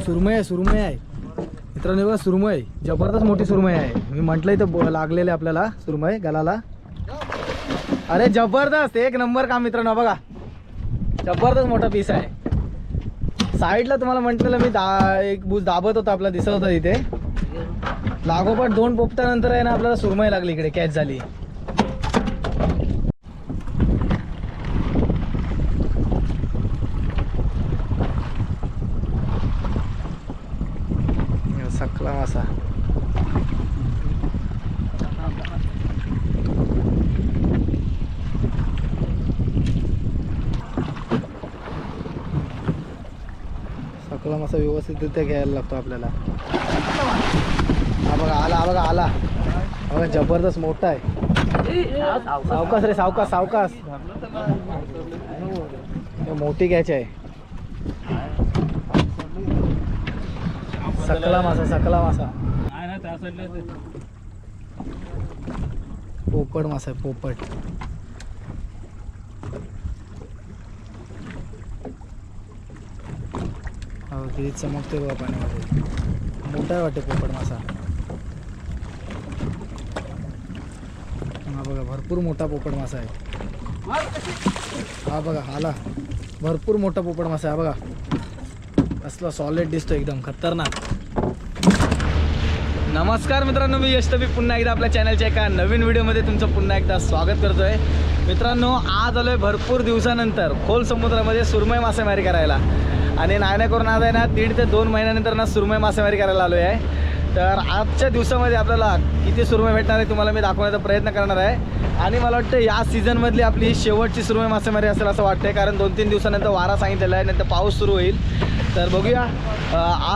सुरमई आहे मित्रांनो, बघा सुरमई जबरदस्त मोठी सुरमई आहे. मी म्हटलं इथं लागलेले आपल्याला सुरमई गलाला. अरे जबरदस्त एक नंबर काम मित्रांनो, बघा जबरदस्त मोठा पीस आहे. साईडला तुम्हाला म्हटलेलं मी एक बूज दाबत होता, आपला दिसत होता इथे. लागोपाठ 2 पोपटानंतर आहे ना आपल्याला सुरमई लागली, इकडे कॅच झाली. सकला मासा व्यवस्थितरित्या घ्यायला लागतो आपल्याला. हा बघा आला बघा जबरदस्त मोठा आहे. सावकाश रे सावकाश मोठी घ्यायची आहे. सकला मासा पोपट मासा आहे पोपट. किती चमकते बघा पाण्यामध्ये. मोठा वाटते पोपट मासा. हा बघा भरपूर मोठा पोपट मासा आहे. हा बघा आला भरपूर मोठा पोपट मासा आहे. बघा असला सॉलिड दिसतो एकदम खतरनाक. नमस्कार मित्रांनो, मी यश तबी पुन्हा एकदा आपल्या चॅनलच्या एका नवीन व्हिडिओमध्ये तुमचं पुन्हा एकदा स्वागत करतोय. मित्रांनो आज आलोय भरपूर दिवसानंतर खोल समुद्रामध्ये सुरमई मासेमारी करायला. आणि नाही करून आज आहे ना 1.5 ते 2 महिन्यानंतर ना सुरमई मासेमारी करायला आलो आहे. तर आजच्या दिवसामध्ये आपल्याला किती सुरमई भेटणार आहे तुम्हाला मी दाखवण्याचा प्रयत्न करणार आहे. आणि मला वाटतं या सीझनमधली आपली ही शेवटची सुरमई मासेमारी असेल असं वाटतं आहे, कारण 2-3 दिवसानंतर वारा सांगितलेला आहे, नंतर पाऊस सुरू होईल. तर बघूया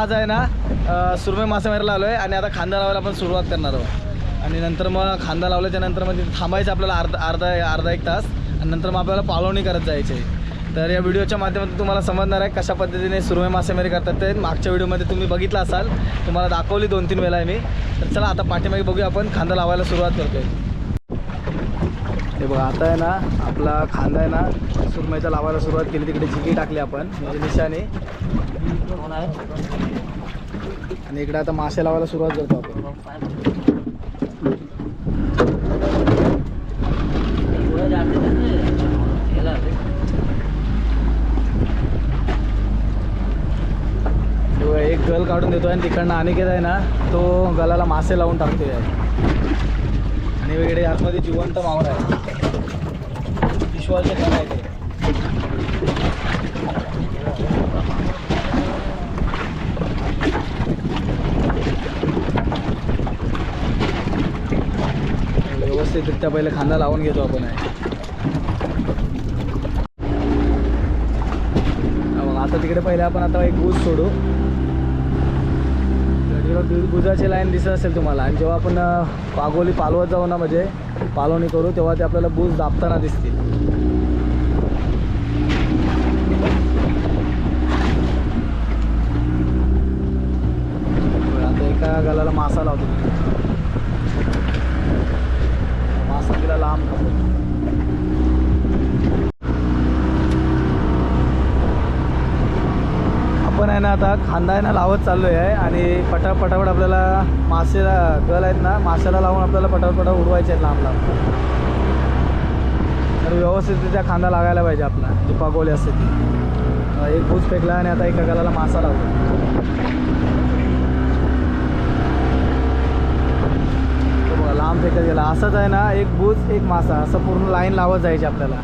आज आहे ना सुरमई मासेमारीला आलो आहे आणि आता खांदा लावायला आपण सुरुवात करणार आहोत. आणि नंतर मग खांदा लावल्याच्या नंतर मग थांबायचं आपल्याला अर्धा एक तास आणि नंतर मग आपल्याला पाळवणी करत जायची आहे. तर या व्हिडिओच्या माध्यमातून तुम्हाला समजणार आहे कशा पद्धतीने सुरमई मासेमारी करतात ते. मागच्या व्हिडिओमध्ये तुम्ही बघितलं असाल, तुम्हाला दाखवली 2-3 वेळा आहे मी. तर चला आता पाठीमागे बघूया आपण खांदा लावायला सुरुवात करतोय. हे बघा आता आहे ना आपला खांदा आहे ना सुरमईचा लावायला सुरुवात केली. तिकडे जिगी टाकली आपण म्हणजे निशाने. आणि इकडे आता मासे लावायला सुरुवात करतो आपण. एक गल काढून देतोय आणि तिकडनं अनिकेत आहे ना तो गलाला मासे लावून टाकतोय. आणि वेगळे आतमध्ये जिवंत मावरा आहे, विश्वासचे गल आहे ते. व्यवस्थितरित्या पहिले खांदा लावून घेतो आपण आहे. आता तिकडे पहिले आपण आता एक बूज सोडू. बुजाची लाईन दिसत असेल तुम्हाला. आणि जेव्हा आपण पागोली पालवत जाऊ ना म्हणजे पालवणी करू तेव्हा ते आपल्याला बूज दाबताना दिसतील. आता एका गलाला मासा लावतो. मासा तिला लांब आपण आहे ना आता खांदा आहे ना लावत चाललो आहे. आणि पटापट आपल्याला मासेला गल आहेत ना माशाला लावून आपल्याला पटापट उडवायचे आहेत लांब लांब. तर व्यवस्थितरित्या खांदा लागायला पाहिजे आपला जी पागोली असते ती. एक बूज फेकला आणि आता एका गलाला मासा लावतो. बघा लांब फेकत गेला. असंच आहे ना एक बूज एक मासा असं पूर्ण लाईन लावत जायची आपल्याला.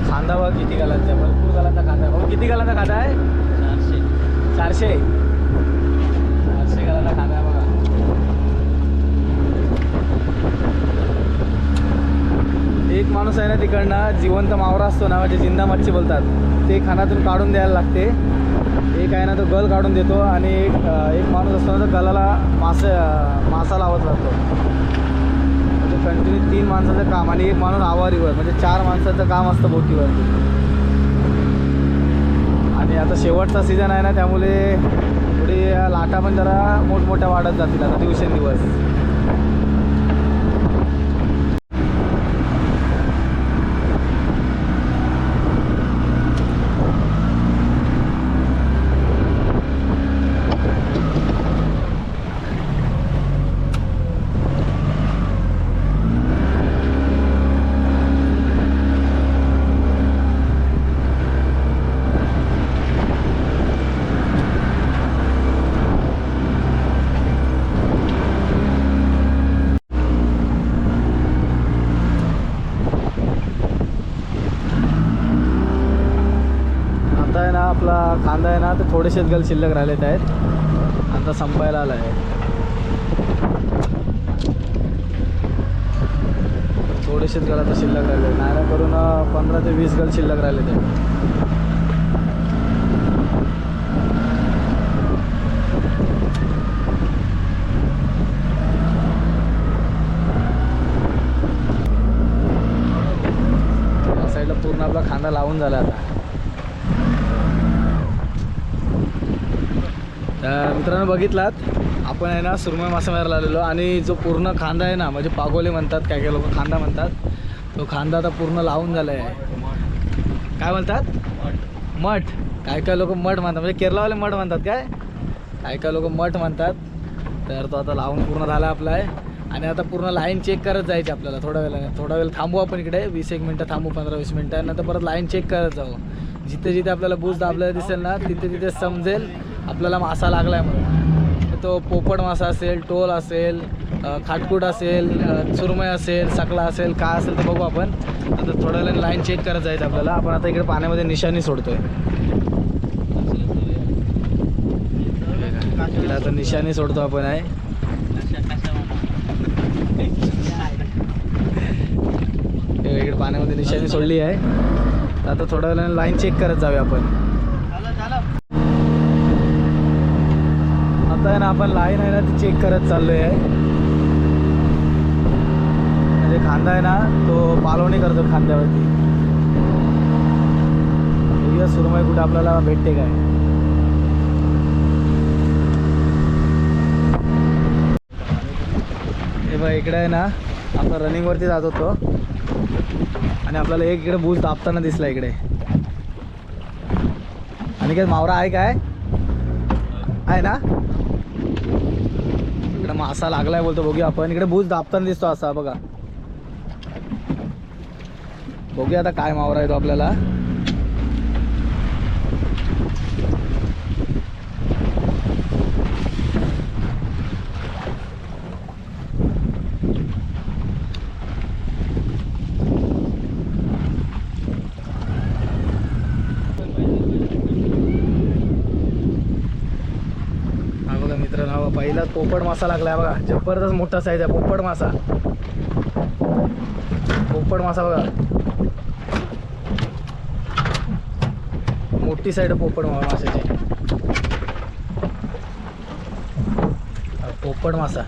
खांदा बघा किती गालांचा, भरपूर गालांचा खांदा. भाऊ किती गालांचा खांदा आहे? 400 गालांचा खांदा आहे बघा. एक माणूस आहे ना तिकडनं जिवंत मावरा असतो ना म्हणजे जिंदा मच्छी बोलतात ते खानातून काढून द्यायला लागते. एक आहे ना तो गल काढून देतो आणि एक माणूस असतो ना तर गलाला मासा लावत राहतो. म्हणजे कंटिन्यू 3 माणसाचं काम आणि एक माणूस आवारीवर म्हणजे 4 माणसाचं काम असतं बोटीवर. आणि आता शेवटचा सीझन आहे ना, त्यामुळे थोडी लाटा पण जरा मोठमोठ्या वाढत जातील आता दिवसेंदिवस. आपला कांदा आहे ना, तर थोडेसेच गल शिल्लक राहिलेत आहेत. आता संपायला आला आहे. थोडेसेच गल आता शिल्लक राहिले, नाही करून 15 ते 20 गल शिल्लक राहिलेत आहेत. या साईडला पूर्ण आपला कांदा लावून झाला आता. मित्रांनो बघितलात, आपण आहे ना सुरमई मासा मारायला आलेलो आणि जो पूर्ण खांदा आहे ना, म्हणजे पागोले म्हणतात, काय काय लोक खांदा म्हणतात, तो खांदा आता पूर्ण लावून झाला आहे. काय म्हणतात? मठ. काय काय लोक मठ म्हणतात, म्हणजे केरळवाले मठ म्हणतात, काय काय लोक मठ म्हणतात. तर तो आता लावून पूर्ण झाला आपला आहे. आणि आता पूर्ण लाईन चेक करत जायची आपल्याला. थोडा वेळ थांबू आपण इकडे, 20-1 मिनटं थांबू, 15-20 मिनटं, नंतर परत लाईन चेक करत जाऊ. जिथे जिथे आपल्याला बूज दाबलेला दिसेल ना, तिथे तिथे समजेल आपल्याला मासा लागला आहे म्हणून. तो पोपट मासा असेल, टोल असेल, खाटकूट असेल, सुरमई असेल, सकला असेल, काय असेल ते बघू आपण. आता थोड्या वेळाने लाईन चेक करत जायचं आपल्याला. आपण आता इकडे पाण्यामध्ये निशाणी सोडतोय. इकडे आता निशाणी सोडतो आपण आहे. इकडे पाण्यामध्ये निशाणी सोडली आहे. आता थोड्या वेळाने लाईन चेक करत जाऊया आपण. आता आहे ना, आपण लाईन आहे ना ती चेक करत चाललो आहे. म्हणजे खांदा आहे ना, तो पालवणी करतो खांद्यावरती. बघूया सुरमई कुठे आपल्याला भेटते काय. हे बघ, इकडे आहे ना आपण रनिंगवरती जात होतो आणि आपल्याला एक इकडे बूज दाबताना दिसला इकडे. आणि काय मावरा आहे काय, आहे ना इकडे मासा लागलाय बोलतो. बघूया आपण, इकडे बूज दाबताना दिसतो असा बघा. बघूया आता काय मावरा आहे तो आपल्याला. मित्रांनो, पहिलाच पोपट मासा लागलाय बघा. जबरदस्त मोठा साईज आहे पोपट मासा. पोपट मासा बघा, मोठी साईड आहे पोपट माशाची. पोपट मासा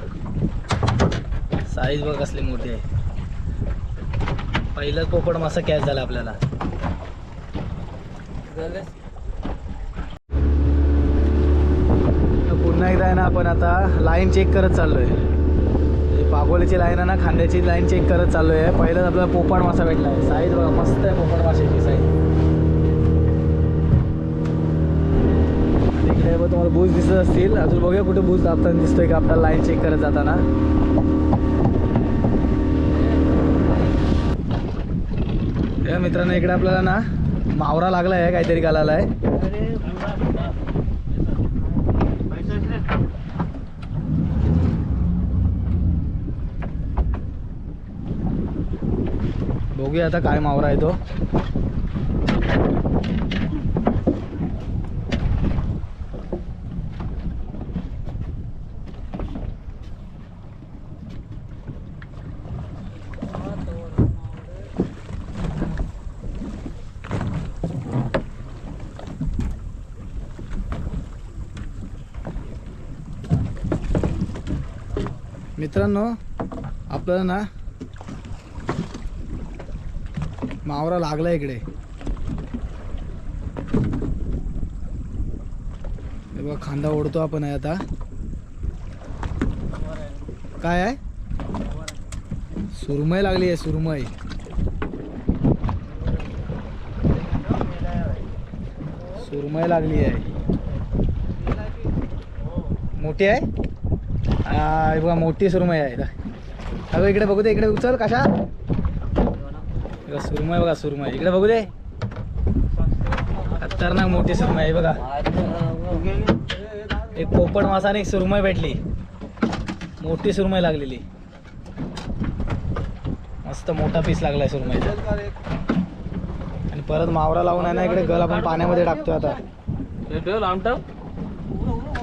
साईज बघा कसली मोठी आहे. पहिलाच पोपट मासा कॅच झाला आपल्याला. पुन्हा एकदा आहे ना, आपण आता लाईन चेक करत चाललोय. पागोलीची लाईन आहे ना, खांद्याची लाईन चेक करत चाललोय. पहिलाच आपल्याला पोपट मासा भेटला आहे. साईज बघा मस्त आहे पोपट माशाची साईज. इकडे बघ तुम्हाला बूज दिसत असतील. अजून बघूया कुठे बूज दाबताना दिसतोय का आपल्याला लाईन चेक करत जाताना. मित्रांनो, इकडे आपल्याला ना मावरा लागला आहे, काहीतरी गालाला आहे. बघूया आता काय मावरा आहे तो. मित्रांनो, आपल्याला ना मावरा लागला इकडे. हे बघा खांदा ओढतो आपण आहे आता. काय आहे? सुरमई लागली आहे, सुरमई. सुरमई लागली आहे, मोठी आहे. हे बघा मोठी सुरमई आहे. अगं इकडे बघू दे, इकडे उचल कशा. सुरमई बघा, सुरमई इकडे बघू दे. खतरनाक मोठी सुरमई आहे बघा. एक पोपट मासा आणि एक सुरमई भेटली, मोठी सुरमई लागलेली. मस्त मोठा पीस लागलाय सुरमईचा. आणि परत मावरा लावून आहे ना इकडे गल आपण पाण्यामध्ये टाकतोय आता.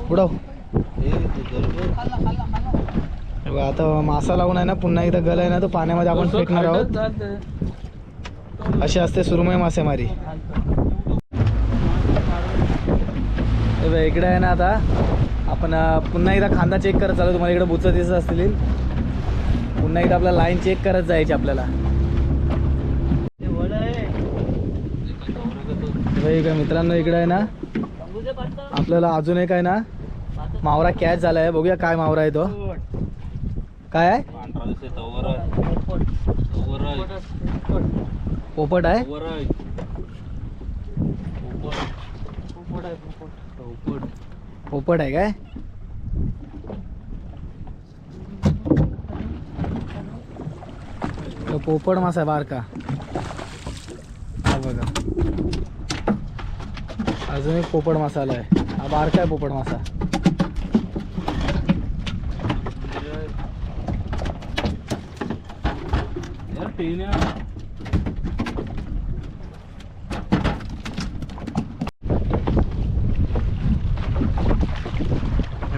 उडव. आता मासा लावून आहे ना पुन्हा एकदा गल आहे ना तो पाण्यामध्ये आपण फेकणार आहोत. अशी असते सुरमई मासेमारी. इकडे आहे ना आता आपण पुन्हा एकदा खांदा चेक करत चालू. तुम्हाला इकडे बुच दिसत असतील. पुन्हा एकदा आपल्याला लाईन चेक करत जायची आपल्याला. मित्रांनो इकडे आहे ना आपल्याला अजून एक आहे ना मावरा कॅच झाला आहे. बघूया काय मावरा आहे तो. काय आहे? पोपट आहे. पोपट आहे काय? पोपट मासा आहे बारका. हा बघा अजून एक पोपट मासा आला आहे. हा बारका आहे पोपट मासा.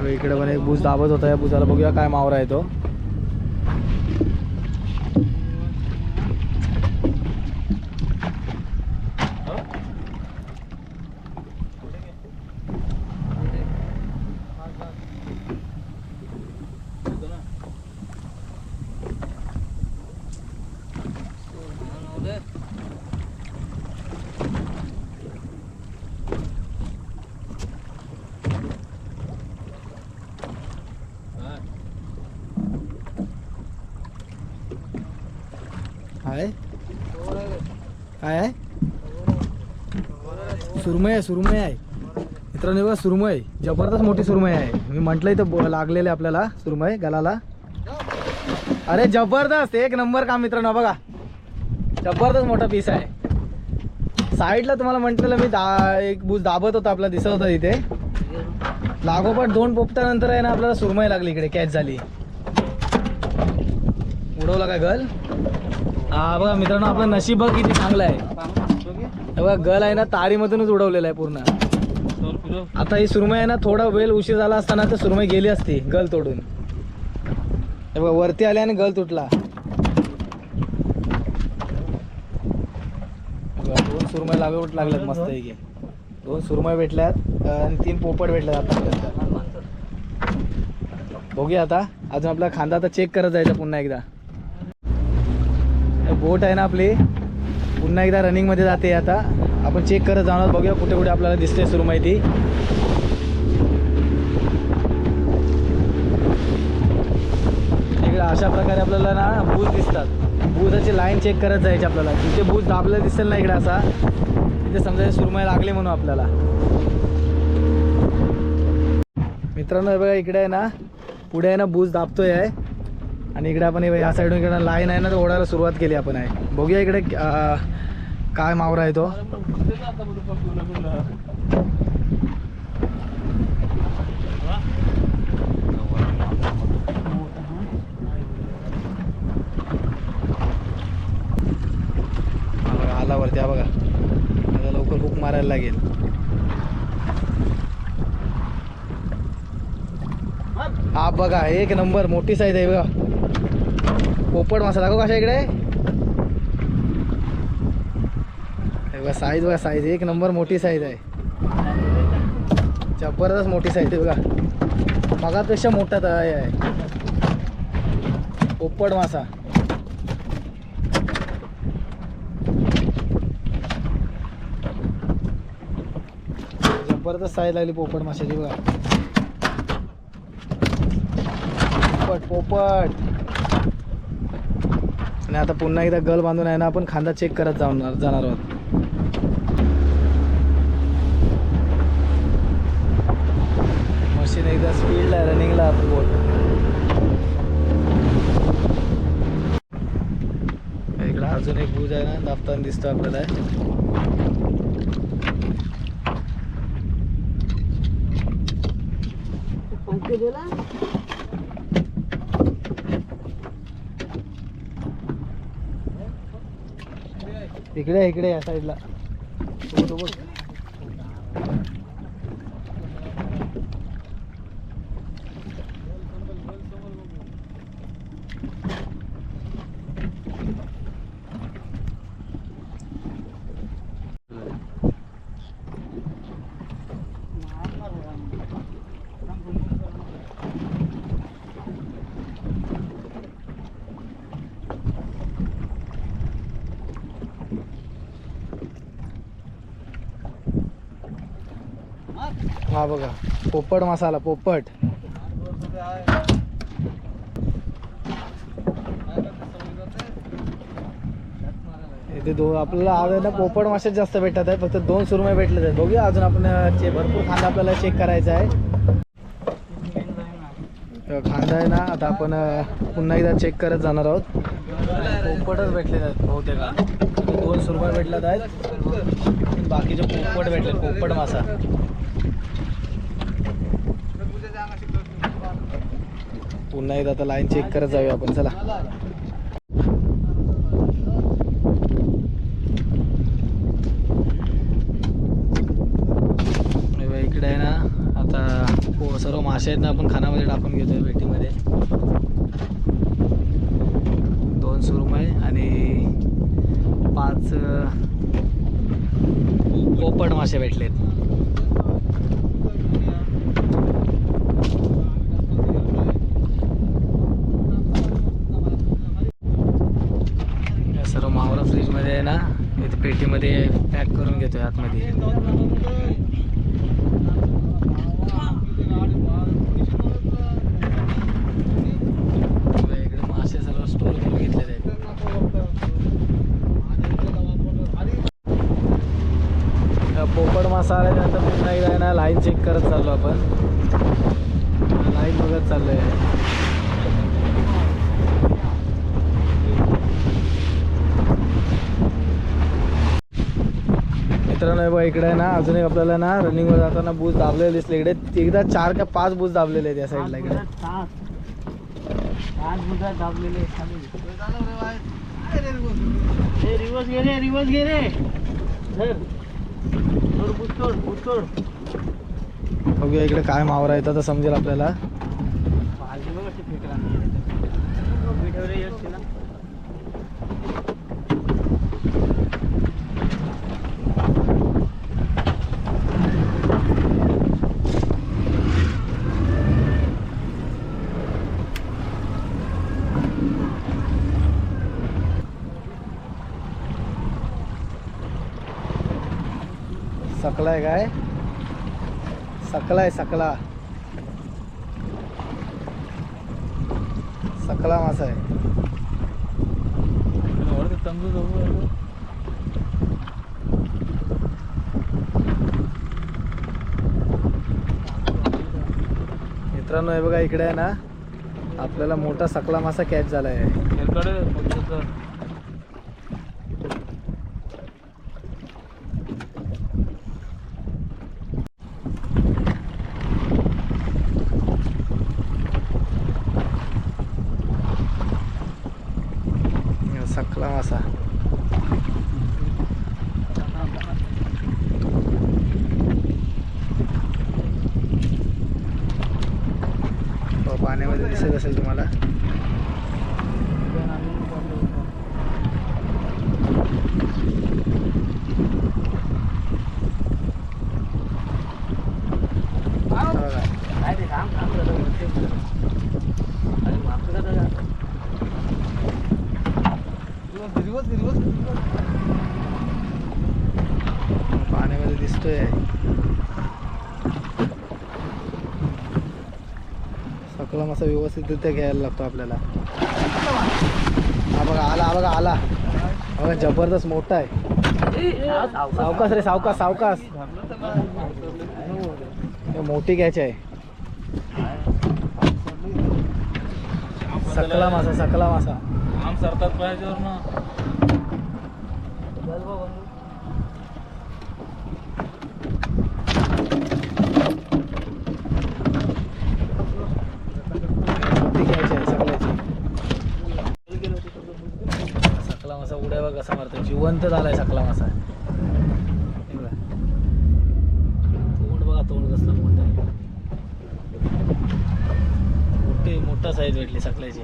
इकडे पण एक भूज दाबत होता. या भुजाला बघूया काय मावरा आहे तो. आहे काय आहे? सुरमई आहे, सुरमई आहे मित्रांनो. बघा सुरमई जबरदस्त मोठी सुरमई आहे. मी म्हटलं इथं लागलेले आपल्याला सुरमई गलाला. अरे जबरदस्त एक नंबर काम मित्रांनो. बघा जबरदस्त मोठा पीस आहे. साईडला तुम्हाला म्हटलेलं मी एक भूज दाबत होता आपला दिसत होता तिथे. लागोपाठ 2 पोपटानंतर आहे ना आपल्याला सुरमई लागली. इकडे कॅच झाली. उडवला काय गल. हा बघा मित्रांनो आपलं नशीब बघ किती चांगलं आहे. बघा गल आहे ना तारीमधूनच उडवलेला आहे पूर्ण. आता ही सुरमई आहे ना थोडा वेळ उशीर झाला असताना तर सुरमई गेली असती गल तोडून. हे बघा वरती आले आणि गल तुटला. 2 सुरमई लागल्यात मस्त पैकी. 2 सुरमई भेटल्यात आणि 3 पोपट भेटल्यात आतापर्यंत. बघूया आता अजून आपला खांदा आता चेक करत जायचा पुन्हा एकदा. बोट आहे ना आपली पुन्हा एकदा रनिंग मध्ये जाते. आता आपण चेक करत जाणार. बघूया कुठे कुठे आपल्याला दिसते सुरमई ती. इकडे अशा प्रकारे आपल्याला ना भूज दिसतात. भूजाची लाईन चेक करत जायची आपल्याला. जिथे भूज दाबलेला दिसेल ना इकडे असा तिथे समजा सुरमई लागली म्हणून आपल्याला. मित्रांनो हे बघा इकडे आहे ना पुढे आहे ना भूज दाबतोय आहे. आणि इकडे आपण या साईडून इकडे लाईन आहे ना तो ओढायला सुरुवात केली आपण आहे. बघूया इकडे काय मावरा आहे तो. आला वरती. हा बघा आता लवकर हुक मारायला लागेल. हा बघा एक नंबर मोठी साईज आहे बघा. पोपट मासा दाखव कशा इकडे. बघा साईज बघा साईज एक नंबर मोठी साईज आहे. जबरदस्त मोठी साईज आहे बघा. मगापेक्षा मोठा आहे पोपट मासा. जबरदस्त साईज लागली पोपट माशाची बघा. पोपट. आणि आता पुन्हा एकदा गल बांधून आहे ना आपण खांदा चेक करत जाणार आहोत. मशीन एकदा स्पीडला रनिंगला बोट. इकडं अजून एक बूज आहे ना दाबताना दिसतो आपल्याला. इकडे या साईडला. हा बघा पोपट मसाला. पोपट इथे आपल्याला आज ना पोपट मासे जास्त भेटतात आहे. फक्त 2 सुरमई भेटले आहेत. बघूया अजून आपण भरपूर खांदा आपल्याला चेक करायचा आहे. खांदा आहे ना आता आपण पुन्हा एकदा चेक करत जाणार आहोत. पोपटच भेटले आहेत बहुतेक. 2 सुरमई भेटल्यात आहेत. बाकीचे पोपट भेटले. पोपट मासा. पुन्हा एकदा आता लाईन चेक करत जाऊया आपण. चला इकडे आहे ना आता सर्व मासे आहेत ना आपण खानामध्ये टाकून घेतोय पेटीमध्ये. 2 सुरमई आणि 5 पोपट मासे भेटलेत. सर्व मावरा फ्रीजमध्ये आहे ना इथे पेटीमध्ये पॅक करून घेतोय आतमध्ये. इकडे मासे सर्व स्टोर करून घेतलेले आहेत. पोपट मासा आल्यानंतर पुन्हा एकदा आहे ना लाईन चेक करत चाललो आपण. लाईन बघत चाललोय. मित्रांनो बघा इकडे आहे ना अजून एक आपल्याला ना रनिंगवर जाताना बूज दाबलेले दिसले. इकडे एकदा 4 का 5 बूज दाबलेले आहेत या साईडला. इकडे 5 बूज दाबलेले. रिवर्स घे रे. बघूया इकडे काय मावरा येतात तर समजेल आपल्याला. सकला आहे काय? सकला आहे. सकला मासा आहे. मित्रांनो हे बघा इकडे आहे ना आपल्याला मोठा सकला मासा कॅच झाला आहे. सकला मासा. पाण्यामध्ये दिसत असेल तुम्हाला. पाण्यामध्ये दिसतोय. सकला मासा व्यवस्थितरित्या घ्यायला लागतो आपल्याला. हा बघा आला, हा बघा आला, बघा जबरदस्त मोठा आहे. सावकाश रे, सावकाश सावकाश, मोठी घ्यायची आहे. सकला मासा, सकला मासा आम सरतात पाहिजेवर ना. सकला मासा उड्या बघ कसा मारतो, जिवंत झालाय सकला मासा. तोंड बघा, तोंड कसलं मोठं आहे. मोठा साईज भेटली सकल्याची.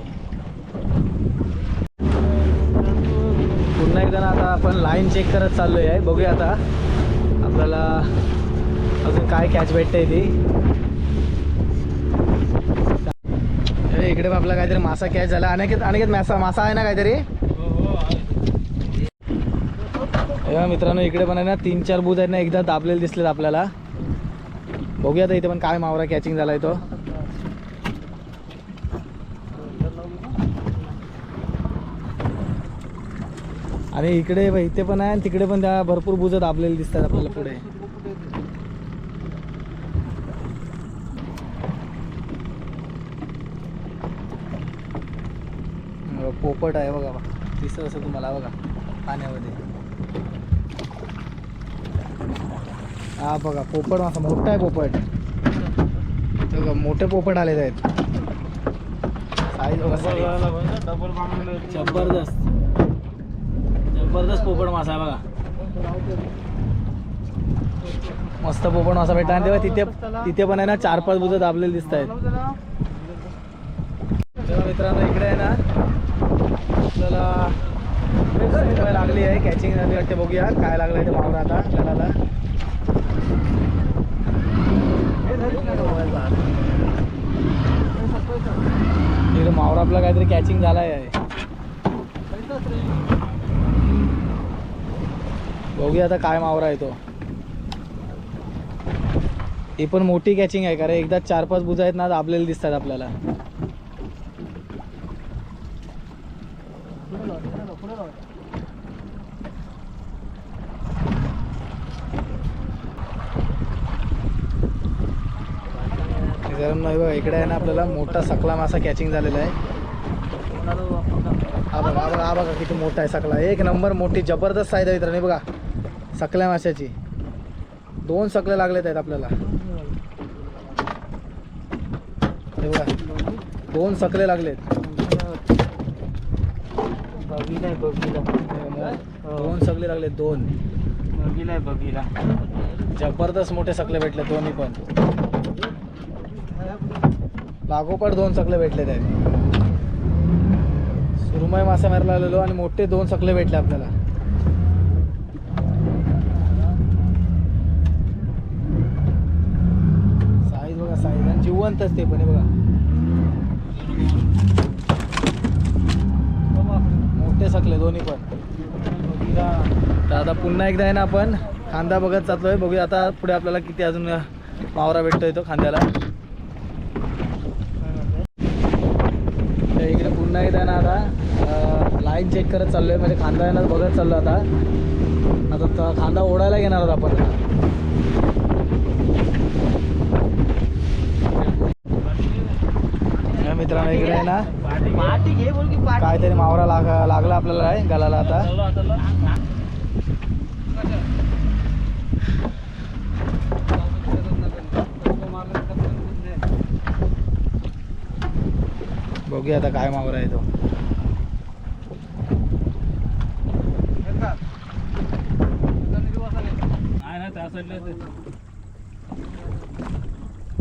पुन्हा एकदा ना आता आपण लाईन चेक करत चाललोय आहे. बघूया आता आपल्याला अजून काय कॅच भेटतंय ती. इकडे पण आपला काहीतरी मासा कॅच झाला. अनेक मासा आहे ना काहीतरी. मित्रांनो इकडे पण आहे ना 3-4 बूज आहेत ना, एकदा दाबलेले दिसलेत आपल्याला. बघूया आता इथे पण काय मावरा कॅचिंग झालाय तो. आणि इकडे इथे पण आहे आणि तिकडे पण त्या भरपूर बुजं दाबलेली दिसतात आपल्याला पुढे. पोपट आहे बघा, दिसत असं तुम्हाला बघा पाण्यामध्ये. हा बघा पोपट मासा, मोठा आहे पोपट. मोठे पोपट आलेले आहेत. साईज बघा, जबरदस्त जबरदस्त पोपट मासा आहे बघा. मस्त पोपट मासा भेटला. आणि तेव्हा तिथे पण आहे ना 4-5 बुजं दाबलेली दिसत आहेत. तेव्हा मित्रांनो इकडे आहे ना आपल्याला लागली आहे, कॅचिंग झाली वाटते. बघूया काय लागलं आहे ते मावरा आता आपल्याला. इकडे मावरा आपला काहीतरी कॅचिंग झाला आहे. बघूया आता काय मावरा आहे तो. ही पण मोठी कॅचिंग आहे, कारण एकदा 4-5 बुजा आहेत ना दाबलेले दिसतात आपल्याला. नाही बघा इकडे आहे ना आपल्याला मोठा सकला मासा कॅचिंग झालेला आहे. हा बघा, हा बघा, हा बघा किती मोठा आहे सकला. एक नंबर मोठी जबरदस्त साईज आहे मित्रांनो. बघा सकल्या माशाची 2 सकले लागलेत आहेत आपल्याला. हे बघा 2 सकले लागलेत. 2 सकले लागलेत, 2 बघीला. जबरदस्त मोठे सकले भेटले दोन्ही पण. लागोपाठ 2 सकले भेटलेत आहेत. सुरमई मासा मारायला आलेलो आणि मोठे 2 सकले भेटले आपल्याला. साईज बघा, साईज आणि जिवंतच ते पण आहे बघा. मोठे सकले दोन्ही पण. तर आता पुन्हा एकदा आहे ना आपण खांदा बघत जातोय. बघूया आता पुढे आपल्याला किती अजून मावरा भेटतोय तो खांद्याला. इकडे पुन्हा एकदा ना आता लाईन चेक करत चाललोय, म्हणजे खांदा आहे ना बघत चाललो. आता खांदा ओढायला घेणार आहोत आपण. मित्रांनो इकडे आहे ना काहीतरी मावरा लागला आपल्याला आहे गलाला आता. बघूया आता काय मावरा आहे तो.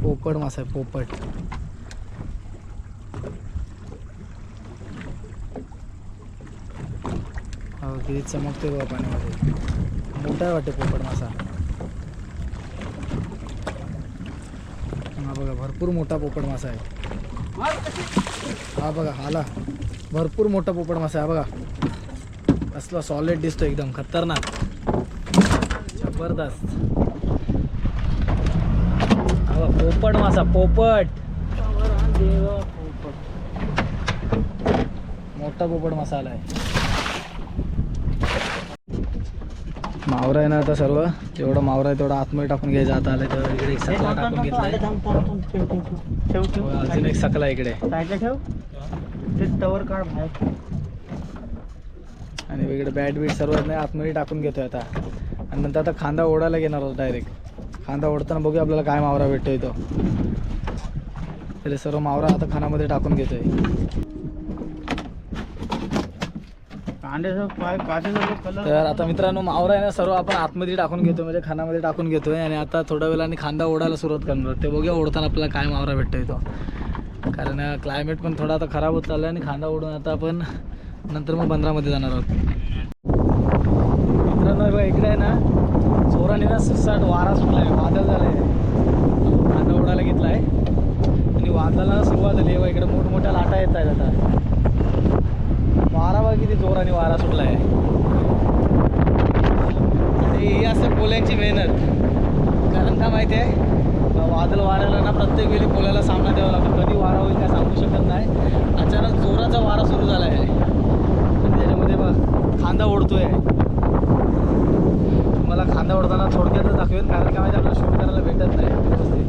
पोपट मासा आहे, पोपट. हो किती चमकते बघा पाण्यामध्ये. मोठा आहे वाटते पोपट मासा. हा बघा भरपूर मोठा पोपट मासा आहे. हा बघा आला, भरपूर मोठा पोपट मासा आहे बघा. असला सॉलिड दिसतो, एकदम खतरनाक, जबरदस्त. हा पोपट मासा, पोपट. मोठा पोपट मसाला आहे. मावरा आहे ना आता सर्व, जेवढा मावरा आहे तेवढा आतमध्ये टाकून घ्यायचा. आता आलं तर इकडे एक सकला टाकून घेतलाय. अजून एक सकला इकडे आणि इकडे बॅट बीट सर्व नाही आतमध्ये टाकून घेतोय आता. आणि नंतर आता खांदा ओढायला घेणार होता डायरेक्ट. खांदा ओढताना बघूया आपल्याला काय मावरा भेटतोय तो. तर सर्व मावरा आता खानामध्ये टाकून घेतोय. तर आता मित्रांनो मावरा आहे ना सर्व आपण आतमध्ये टाकून घेतो, म्हणजे खानामध्ये टाकून घेतोय. आणि आता थोड्या वेळाने खांदा ओढायला सुरुवात करणार. ते बघूया ओढताना आपल्याला काय मावरा भेटतोय तो. कारण क्लायमेट पण थोडा आता खराब होत चालला आहे आणि खांदा ओढून आता आपण नंतर मग बंदरामध्ये जाणार आहोत. मित्रांनो बघा इकडे आहे ना जोराने ना सुसाट वारा सुटला आहे, वादळ झालं आहे. खांदा ओढायला घेतला आहे आणि वादळाला सुरुवात झाली आहे. इकडे मोठमोठ्या लाटा येत आहेत. आता वारा बघा किती जोराने वारा सुटला आहे. आणि ही असते पोल्यांची मेहनत. कारण का माहिती आहे वादळ वाऱ्याला ना प्रत्येक वेळी पोल्याला सामना द्यावा लागतो. कधी वारा होईल काय सांगू शकत नाही. अचानक जोराचा वारा सुरू झाला आहे आणि त्याच्यामध्ये बघ खांदा ओढतोय. मला खांदा ओढताना थोडक्यातच दाखवेल, कारण का माहिती आपल्याला शूट करायला भेटत नाही व्यवस्थित.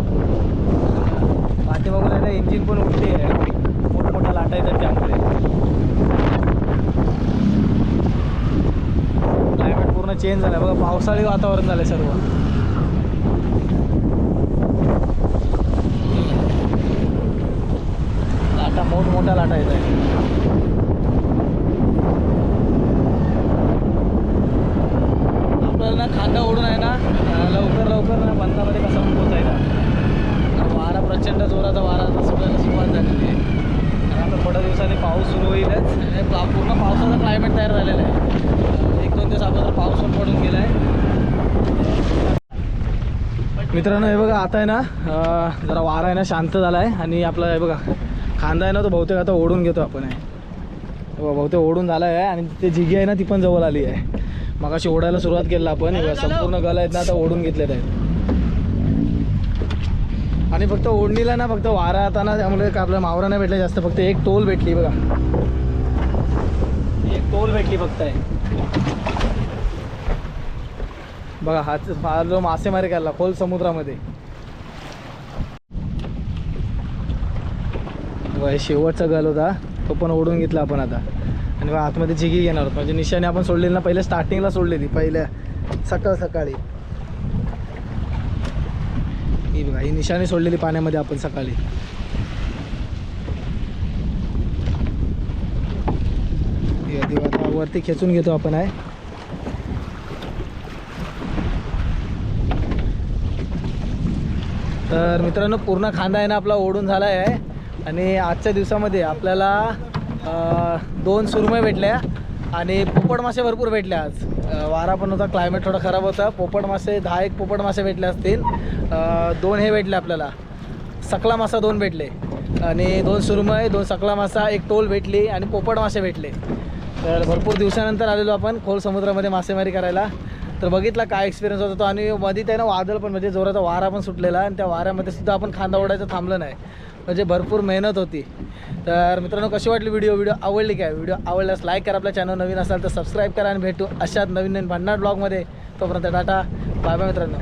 पाठीमागून आहे ना इंजिन पण उठते आहे, मोठमोठ्या लाटा येतात त्यामुळे. क्लायमेट पूर्ण चेंज झालं आहे बघा, पावसाळी वातावरण झालं आहे सर्व. लाटा मोठमोठ्या लाटा येत आहे. आपल्याला ना खांदा ओढून आहे ना लवकर ना बंदरामध्ये कसा पोहोचायचा. वारा प्रचंड जोराचा वारा सुटायला सुरुवात झालेली आहे. आणि आता थोड्या दिवसांनी पाऊस सुरू होईलच. आणि पूर्ण पावसाचा क्लायमेट तयार झालेला आहे. 1-2 दिवस अगोदर पाऊस पण पडून गेला आहे. मित्रांनो हे बघा आता आहे ना जरा वारा आहे ना शांत झाला आहे. आणि आपला हे बघा खांदा आहे ना तो बहुतेक आता ओढून घेतो आपण आहे. बहुतेक ओढून झाला आहे आणि ते जिगी आहे ना ती पण जवळ आली आहे. मग अशी ओढायला सुरुवात केली आपण. संपूर्ण गल आहेत ना आता ओढून घेतलेत आहेत. आणि फक्त ओढणीला ना फक्त वारा आता ना त्यामुळे आपल्याला मावरा नाही भेटला जास्त. फक्त एक टोल भेटली बघा, एक टोल भेटली फक्त आहे बघा. हा जो मासेमारी करायला खोल समुद्रामध्ये हे शेवटचा गल होता तो पण ओढून घेतला आपण आता. आणि आतमध्ये जिगी घेणार होतो, म्हणजे निशाने आपण सोडलेली ना पहिले स्टार्टिंगला सोडलेली पहिल्या सकाळी. ही बघा ही निशाने सोडलेली पाण्यामध्ये आपण सकाळी. आता वरती खेचून घेतो आपण आहे. तर मित्रांनो पूर्ण खांदा आहे ना आपला ओढून झाला आहे. आणि आजच्या दिवसामध्ये आपल्याला 2 सुरमई भेटल्या आणि पोपट मासे भरपूर भेटले. आज वारा पण होता, क्लायमेट थोडा खराब होता. पोपट मासे 10-1 पोपट मासे भेटले असतील. 2 हे भेटले आपल्याला, सकला मासा 2 भेटले आणि 2 सुरमई, 2 सकला मासा, 1 टोल भेटली आणि पोपट मासे भेटले. तर भरपूर दिवसानंतर आलेलो आपण खोल समुद्रामध्ये मासेमारी करायला. तर बघितला काय एक्सपिरियन्स होता तो. आणि मध्ये त्यानं वादळ पण म्हणजे जोराचा वारा पण सुटलेला आणि त्या वाऱ्यामध्ये सुद्धा आपण खांदा ओढायचं थांबलं नाही. म्हणजे भरपूर मेहनत होती. तर मित्रांनो कशी वाटली व्हिडिओ आवडली काय? व्हिडिओ आवडल्यास लाईक करा, आपल्या चॅनल नवीन असाल तर सबस्क्राईब करा आणि भेटू अशाच नवीन भन्नाट ब्लॉगमध्ये. तोपर्यंत टाटा, बाय बाय मित्रांनो.